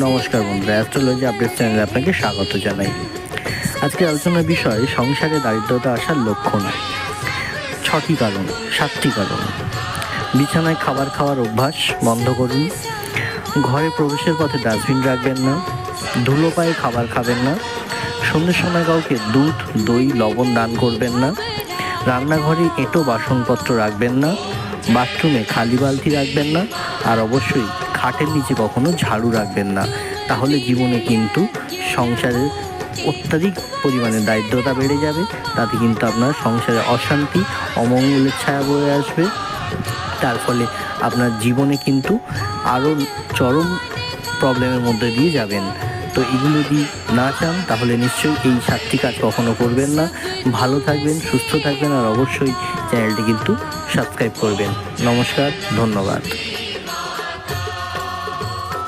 নমস্কার বন্ধুরা, astrology update চ্যানেলে আপনাকে স্বাগত জানাই। আজকের আলোচনার বিষয় সংসারে দারিদ্রতা আসার লক্ষণ। 6টি কারণ, 7টি কারণ। বিছানায় খাবার খাওয়ার অভ্যাস বন্ধ করুন। ঘরে প্রবেশের পথে ডাস্টবিন রাখবেন না। ধুলো পায়ে খাবার খাবেন না। সন্ধ্যের সময় কাউকে দুধ, দই, লবণ দান করবেন না। রান্নাঘরে এঁটো বাসনপত্র রাখবেন না। বাথরুমে খালি বালতি রাখবেন না। আর অবশ্যই খাটের নিচে কখনো ঝাড়ু রাখবেন না। তাহলে জীবনে কিন্তু সংসারের অত্যাধিক পরিমাণে দারিদ্রতা বেড়ে যাবে। তাতে কিন্তু আপনার সংসারে অশান্তি, অমঙ্গলের ছায়া বয়ে আসবে। তার ফলে আপনার জীবনে কিন্তু আরও চরম প্রবলেমের মধ্যে দিয়ে যাবেন। তো এগুলো যদি না চান তাহলে নিশ্চয়ই এই 7টি কাজ কখনো করবেন না। ভালো থাকবেন, সুস্থ থাকবেন, আর অবশ্যই চ্যানেলটি কিন্তু সাবস্ক্রাইব করবেন। নমস্কার, ধন্যবাদ।